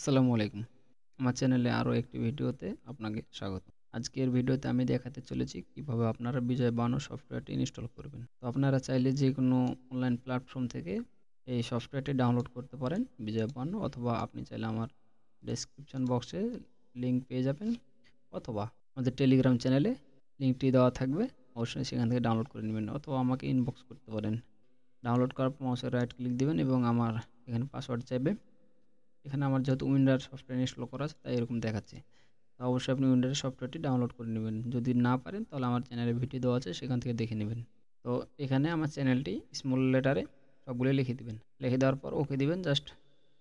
আসসালামু আলাইকুম। আমার চ্যানেলে আরও একটি ভিডিওতে আপনাকে স্বাগত। আজকের ভিডিওতে আমি দেখাতে চলেছি কিভাবে আপনারা বিজয় বানো সফটওয়্যারটি ইনস্টল করবেন। তো আপনারা চাইলে যেকোনো অনলাইন প্ল্যাটফর্ম থেকে এই সফটওয়্যারটি ডাউনলোড করতে পারেন বিজয় বানো, অথবা আপনি চাইলে আমার ডেসক্রিপশন বক্সে লিঙ্ক পেয়ে যাবেন, অথবা আমাদের টেলিগ্রাম চ্যানেলে লিঙ্কটি দেওয়া থাকবে। অবশ্যই সেখান থেকে ডাউনলোড করে নেবেন, অথবা আমাকে ইনবক্স করতে পারেন। ডাউনলোড করার পর মাউসের রাইট ক্লিক দিবেন এবং আমার এখানে পাসওয়ার্ড চাইবে। এখানে আমার যেহেতু উইন্ডার সফটওয়্যার ইনস্টল করা আছে তাই এরকম দেখাচ্ছে। তো অবশ্যই আপনি উইন্ডারের সফটওয়্যারটি ডাউনলোড করে নেবেন। যদি না পারেন তাহলে আমার চ্যানেলে ভিডিও দেওয়া আছে, সেখান থেকে দেখে নেবেন। তো এখানে আমার চ্যানেলটি স্মল লেটারে সবগুলো লিখে দিবেন। লিখে দেওয়ার পর ওকে দিবেন, জাস্ট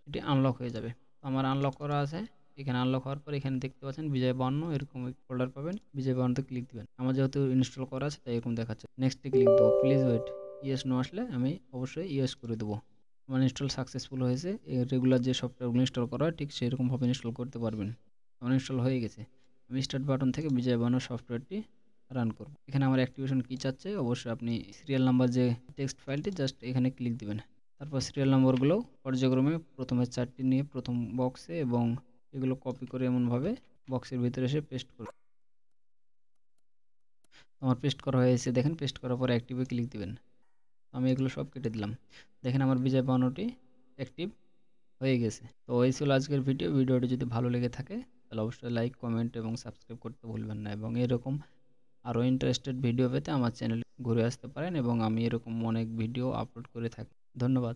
এটি আনলক হয়ে যাবে। তো আমার আনলক করা আছে। এখানে আনলক হওয়ার পর এখানে দেখতে পাচ্ছেন বিজয় বান্ন, এরকম ফোল্ডার পাবেন। বিজয় বান্নতে ক্লিক দিবেন। আমার যেহেতু ইনস্টল করা আছে তাই এরকম দেখাচ্ছে। নেক্সটে ক্লিক দেবো। প্লিজ ওয়েট, ইয়েস নো আসলে আমি অবশ্যই ইয়েস করে দেবো। আমার ইনস্টল সাকসেসফুল হয়েছে। রেগুলার যে সফটওয়্যারগুলো ইনস্টল করা হয় ঠিক সেরকমভাবে ইনস্টল করতে পারবেন। আমার ইনস্টল হয়ে গেছে। আমি স্টার্ট বাটন থেকে বিজয় বানো সফটওয়্যারটি রান করব। এখানে আমার অ্যাক্টিভেশন কি চাচ্ছে, অবশ্যই আপনি সিরিয়াল নাম্বার যে টেক্সট ফাইলটি জাস্ট এখানে ক্লিক দিবেন। তারপর সিরিয়াল নম্বরগুলো পর্যায়ক্রমে প্রথমে 4টি নিয়ে প্রথম বক্সে, এবং এগুলো কপি করে এমনভাবে বক্সের ভিতরে এসে পেস্ট করুন। আমার পেস্ট করা হয়েছে, দেখেন। পেস্ট করার পর অ্যাক্টিভে ক্লিক দিবেন। আমি এগুলো সব কেটে দিলাম। দেখেন আমার বিজয় বানোটি অ্যাক্টিভ হয়ে গেছে। তো এই ছিল আজকের ভিডিওটি যদি ভালো লেগে থাকে তাহলে অবশ্যই লাইক, কমেন্ট এবং সাবস্ক্রাইব করতে ভুলবেন না, এবং এরকম আরও ইন্টারেস্টেড ভিডিও পেতে আমার চ্যানেলে ঘুরে আসতে পারেন, এবং আমি এরকম অনেক ভিডিও আপলোড করে থাকি। ধন্যবাদ।